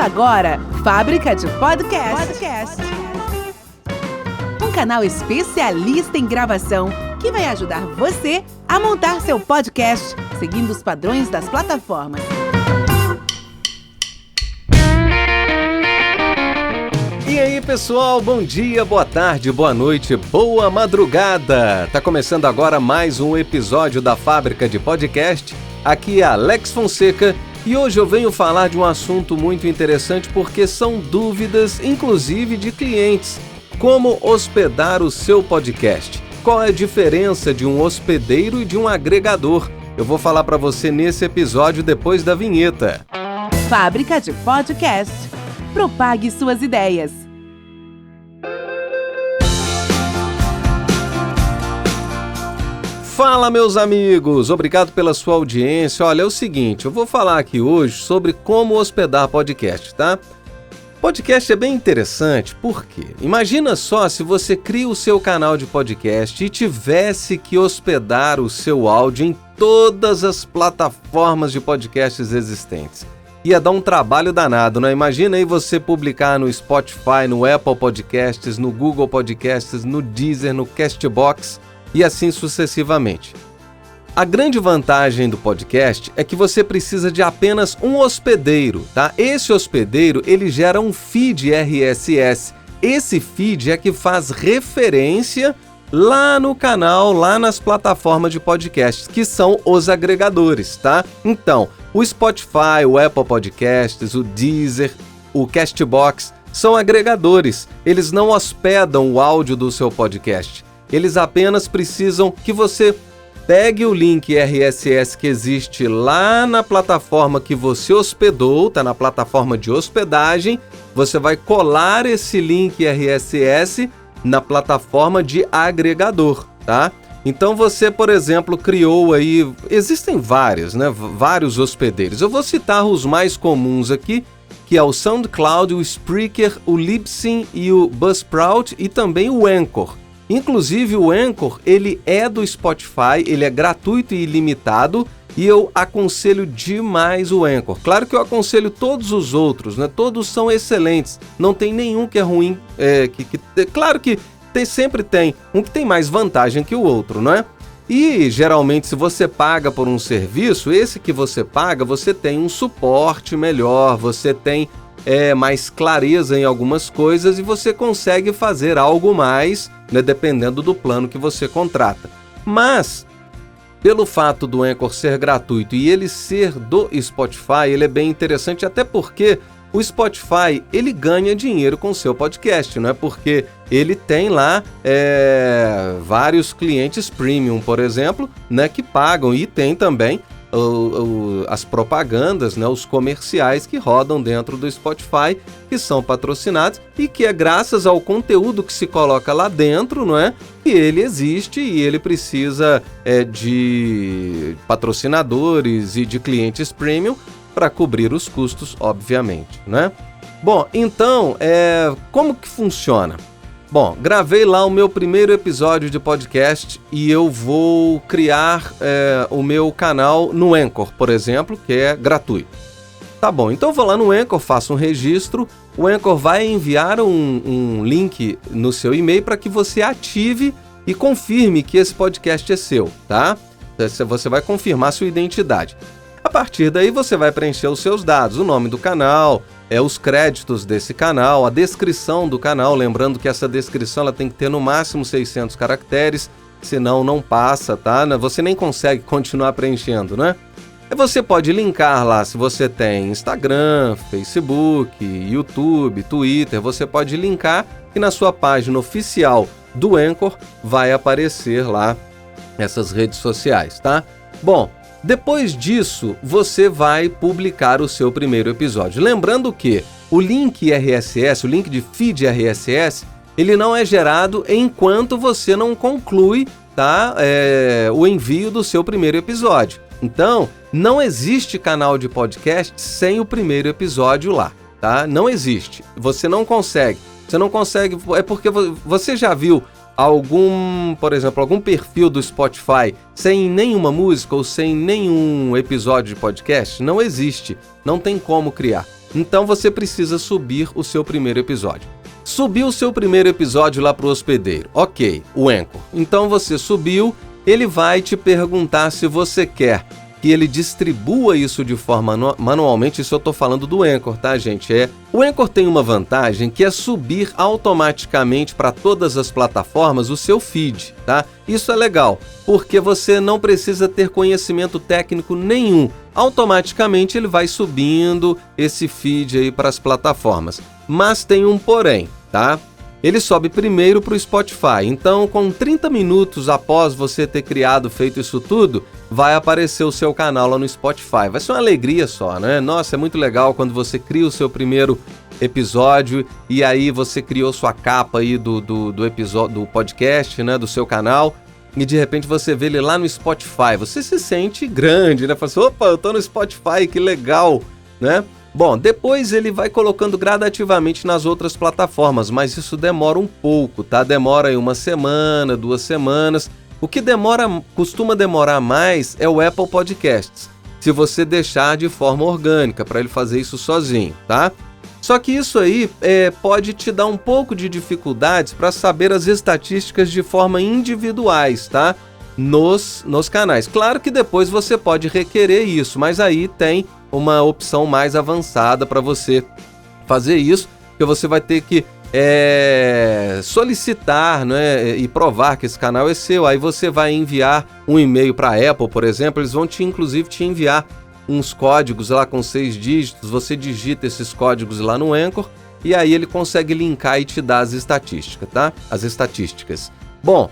agora, Fábrica de Podcast. Um canal especialista em gravação que vai ajudar você a montar seu podcast seguindo os padrões das plataformas. E aí, pessoal, bom dia, boa tarde, boa noite, boa madrugada! Tá começando agora mais um episódio da Fábrica de Podcast. Aqui é Alex Fonseca e hoje eu venho falar de um assunto muito interessante porque são dúvidas, inclusive de clientes. Como hospedar o seu podcast? Qual é a diferença de um hospedeiro e de um agregador? Eu vou falar para você nesse episódio depois da vinheta. Fábrica de Podcast. Propague suas ideias. Fala, meus amigos! Obrigado pela sua audiência. Olha, é o seguinte, eu vou falar aqui hoje sobre como hospedar podcast, tá? Podcast é bem interessante, por quê? Imagina só se você cria o seu canal de podcast e tivesse que hospedar o seu áudio em todas as plataformas de podcasts existentes. Ia dar um trabalho danado, né? Imagina aí você publicar no Spotify, no Apple Podcasts, no Google Podcasts, no Deezer, no Castbox e assim sucessivamente. A grande vantagem do podcast é que você precisa de apenas um hospedeiro, tá? Esse hospedeiro, ele gera um feed RSS. Esse feed é que faz referência lá no canal, lá nas plataformas de podcasts, que são os agregadores, tá? Então, o Spotify, o Apple Podcasts, o Deezer, o Castbox são agregadores. Eles não hospedam o áudio do seu podcast. Eles apenas precisam que você pegue o link RSS que existe lá na plataforma que você hospedou, tá na plataforma de hospedagem, você vai colar esse link RSS na plataforma de agregador, tá? Então você, por exemplo, criou aí, existem vários hospedeiros. Eu vou citar os mais comuns aqui, que é o SoundCloud, o Spreaker, o Libsyn e o Buzzsprout e também o Anchor. Inclusive o Anchor, ele é do Spotify, ele é gratuito e ilimitado e eu aconselho demais o Anchor. Claro que eu aconselho todos os outros, né? Todos são excelentes, não tem nenhum que é ruim. Claro que sempre tem um que tem mais vantagem que o outro, não é? E geralmente se você paga por um serviço, esse que você paga, você tem um suporte melhor, você tem mais clareza em algumas coisas e você consegue fazer algo mais, né, dependendo do plano que você contrata. Mas, pelo fato do Anchor ser gratuito e ele ser do Spotify, ele é bem interessante, até porque o Spotify, ele ganha dinheiro com o seu podcast, não é? Porque ele tem lá vários clientes premium, por exemplo, né, que pagam e tem também as propagandas, né, os comerciais que rodam dentro do Spotify, que são patrocinados e que é graças ao conteúdo que se coloca lá dentro, não é? Que ele existe e ele precisa de patrocinadores e de clientes premium para cobrir os custos, obviamente, né? Bom, então, como que funciona? Bom, gravei lá o meu primeiro episódio de podcast e eu vou criar o meu canal no Anchor, por exemplo, que é gratuito. Tá bom, então eu vou lá no Anchor, faço um registro, o Anchor vai enviar um link no seu e-mail para que você ative e confirme que esse podcast é seu, tá? Você vai confirmar sua identidade. A partir daí você vai preencher os seus dados, o nome do canal, os créditos desse canal, a descrição do canal, lembrando que essa descrição ela tem que ter no máximo 600 caracteres, senão não passa, tá? Você nem consegue continuar preenchendo, né? Você pode linkar lá, se você tem Instagram, Facebook, YouTube, Twitter, você pode linkar e na sua página oficial do Anchor vai aparecer lá essas redes sociais, tá? Bom, depois disso, você vai publicar o seu primeiro episódio. Lembrando que o link RSS, o link de feed RSS, ele não é gerado enquanto você não conclui, tá, o envio do seu primeiro episódio. Então, não existe canal de podcast sem o primeiro episódio lá, tá? Não existe. Você não consegue. É porque você já viu por exemplo, algum perfil do Spotify sem nenhuma música ou sem nenhum episódio de podcast? Não existe, não tem como criar. Então você precisa subir o seu primeiro episódio. Subiu o seu primeiro episódio lá para o hospedeiro. Ok, o Anchor. Então você subiu, ele vai te perguntar se você quer que ele distribua isso de forma manualmente. Isso eu estou falando do Anchor, tá, gente? O Anchor tem uma vantagem que é subir automaticamente para todas as plataformas o seu feed, tá? Isso é legal, porque você não precisa ter conhecimento técnico nenhum. Automaticamente ele vai subindo esse feed aí para as plataformas. Mas tem um porém, tá? Ele sobe primeiro para o Spotify, então com 30 minutos após você ter feito isso tudo, vai aparecer o seu canal lá no Spotify. Vai ser uma alegria só, né? Nossa, é muito legal quando você cria o seu primeiro episódio e aí você criou sua capa aí do episódio, do podcast, né? Do seu canal, e de repente você vê ele lá no Spotify. Você se sente grande, né? Fala assim, opa, eu tô no Spotify, que legal, né? Bom, depois ele vai colocando gradativamente nas outras plataformas, mas isso demora um pouco, tá? Demora aí 1 semana, 2 semanas. O que costuma demorar mais é o Apple Podcasts, se você deixar de forma orgânica, para ele fazer isso sozinho, tá? Só que isso aí pode te dar um pouco de dificuldades para saber as estatísticas de forma individuais, tá? Nos canais. Claro que depois você pode requerer isso, mas aí tem uma opção mais avançada para você fazer isso, que você vai ter que solicitar, né, e provar que esse canal é seu. Aí você vai enviar um e-mail para a Apple, por exemplo, eles vão inclusive te enviar uns códigos lá com 6 dígitos, você digita esses códigos lá no Anchor e aí ele consegue linkar e te dar as estatísticas, tá? As estatísticas. Bom,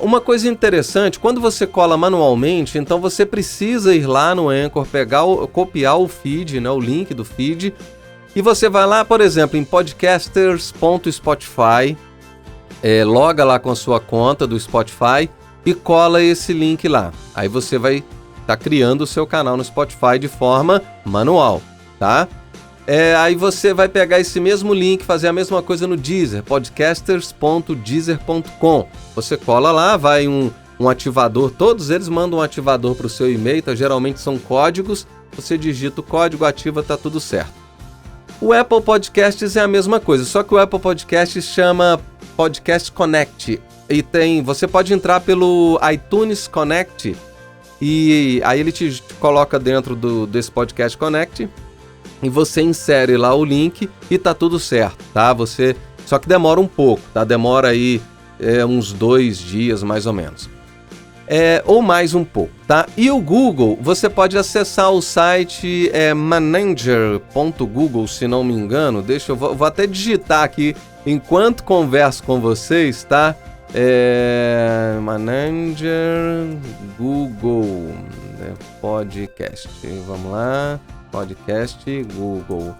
uma coisa interessante, quando você cola manualmente, então você precisa ir lá no Anchor, copiar o feed, né, o link do feed, e você vai lá, por exemplo, em podcasters.spotify, loga lá com a sua conta do Spotify e cola esse link lá. Aí você vai estar criando o seu canal no Spotify de forma manual, tá? Aí você vai pegar esse mesmo link, fazer a mesma coisa no Deezer, podcasters.deezer.com. Você cola lá, vai um ativador, todos eles mandam um ativador para o seu e-mail, tá? Geralmente são códigos, você digita o código, ativa, tá tudo certo. O Apple Podcasts é a mesma coisa, só que o Apple Podcasts chama Podcast Connect, e você pode entrar pelo iTunes Connect, e aí ele te coloca dentro desse Podcast Connect, e você insere lá o link e tá tudo certo, tá? Só que demora um pouco, tá? Demora aí uns 2 dias mais ou menos. Ou mais um pouco, tá? E o Google, você pode acessar o site manager.google, se não me engano. Eu vou até digitar aqui enquanto converso com vocês, tá? Manager Google Podcast, vamos lá. Podcast Google.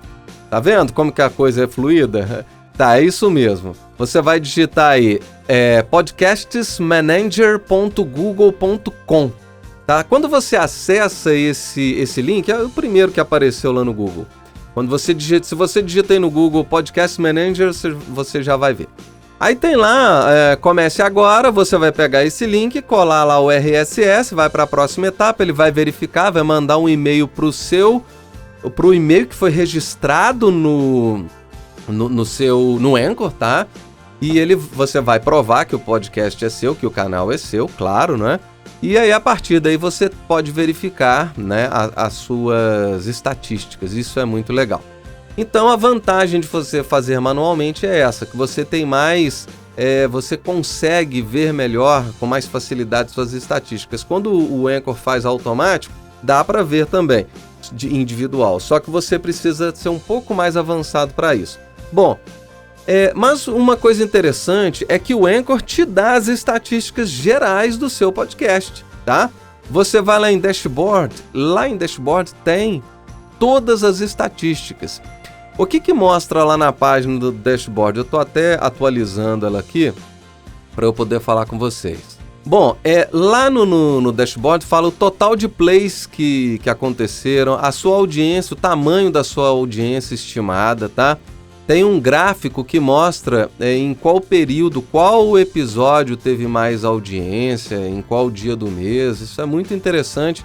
Tá vendo como que a coisa é fluida? Tá, é isso mesmo. Você vai digitar aí podcastsmanager.google.com, tá? Quando você acessa esse link, é o primeiro que apareceu lá no Google. Se você digita aí no Google Podcast Manager, você já vai ver. Aí tem lá, comece agora, você vai pegar esse link, colar lá o RSS, vai para a próxima etapa, ele vai verificar, vai mandar um e-mail pro e-mail que foi registrado no Anchor, tá? E você vai provar que o podcast é seu, que o canal é seu, claro, né? E aí, a partir daí, você pode verificar, né, as suas estatísticas. Isso é muito legal. Então, a vantagem de você fazer manualmente é essa, que você tem mais... você consegue ver melhor, com mais facilidade, suas estatísticas. Quando o Anchor faz automático, dá para ver também, individual. Só que você precisa ser um pouco mais avançado para isso. Bom, mas uma coisa interessante é que o Anchor te dá as estatísticas gerais do seu podcast, tá? Você vai lá em Dashboard, tem todas as estatísticas. O que mostra lá na página do Dashboard? Eu estou até atualizando ela aqui para eu poder falar com vocês. Bom, lá no Dashboard fala o total de plays que aconteceram, a sua audiência, o tamanho da sua audiência estimada, tá? Tem um gráfico que mostra em qual período, qual episódio teve mais audiência, em qual dia do mês. Isso é muito interessante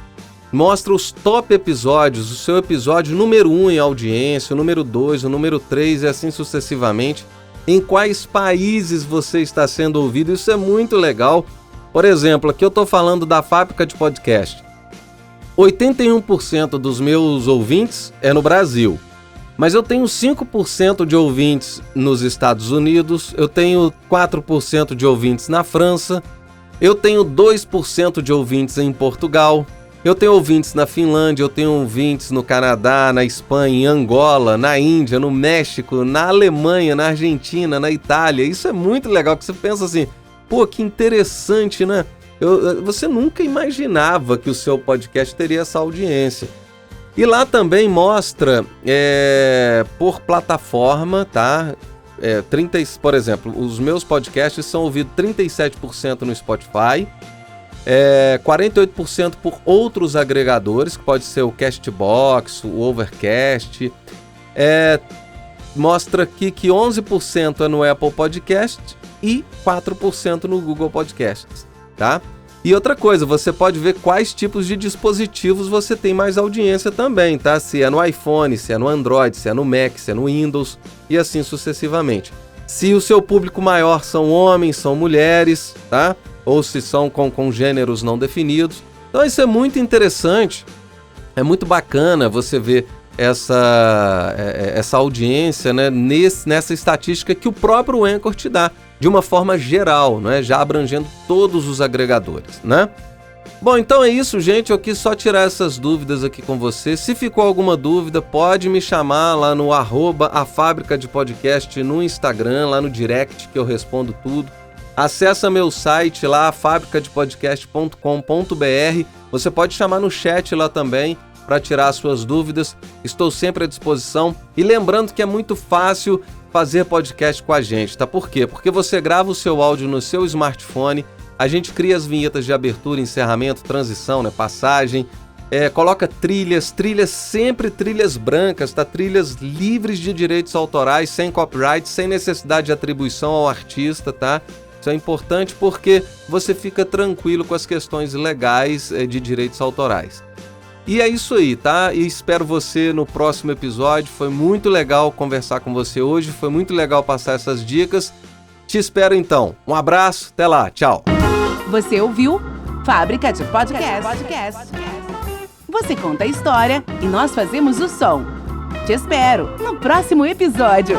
mostra os top episódios, o seu episódio número 1 em audiência, o número 2, o número 3 e assim sucessivamente. Em quais países você está sendo ouvido, isso é muito legal. Por exemplo, aqui eu estou falando da Fábrica de Podcast. 81% dos meus ouvintes é no Brasil, mas eu tenho 5% de ouvintes nos Estados Unidos, eu tenho 4% de ouvintes na França, eu tenho 2% de ouvintes em Portugal, eu tenho ouvintes na Finlândia, eu tenho ouvintes no Canadá, na Espanha, em Angola, na Índia, no México, na Alemanha, na Argentina, na Itália. Isso é muito legal, que você pensa assim, pô, que interessante, né? Você nunca imaginava que o seu podcast teria essa audiência. E lá também mostra por plataforma, tá? Por exemplo, os meus podcasts são ouvidos 37% no Spotify, 48% por outros agregadores, que pode ser o Castbox, o Overcast. Mostra aqui que 11% é no Apple Podcast e 4% no Google Podcasts, tá? E outra coisa, você pode ver quais tipos de dispositivos você tem mais audiência também, tá? Se é no iPhone, se é no Android, se é no Mac, se é no Windows e assim sucessivamente. Se o seu público maior são homens, são mulheres, tá? Ou se são com gêneros não definidos. Então isso é muito interessante, é muito bacana você ver essa audiência, né, nessa estatística que o próprio Anchor te dá, de uma forma geral, né, já abrangendo todos os agregadores, né? Bom, então é isso, gente, eu quis só tirar essas dúvidas aqui com você. Se ficou alguma dúvida, pode me chamar lá no @afábricadepodcast no Instagram, lá no direct, que eu respondo tudo. Acessa meu site lá, fabricadepodcast.com.br. Você pode chamar no chat lá também para tirar as suas dúvidas. Estou sempre à disposição. E lembrando que é muito fácil fazer podcast com a gente, tá? Por quê? Porque você grava o seu áudio no seu smartphone, a gente cria as vinhetas de abertura, encerramento, transição, né? Passagem, coloca trilhas sempre trilhas brancas, tá? Trilhas livres de direitos autorais, sem copyright, sem necessidade de atribuição ao artista, tá? Isso é importante porque você fica tranquilo com as questões legais de direitos autorais. E é isso aí, tá? E espero você no próximo episódio. Foi muito legal conversar com você hoje, foi muito legal passar essas dicas. Te espero então. Um abraço, até lá, tchau. Você ouviu Fábrica de Podcast. Você conta a história e nós fazemos o som. Te espero no próximo episódio.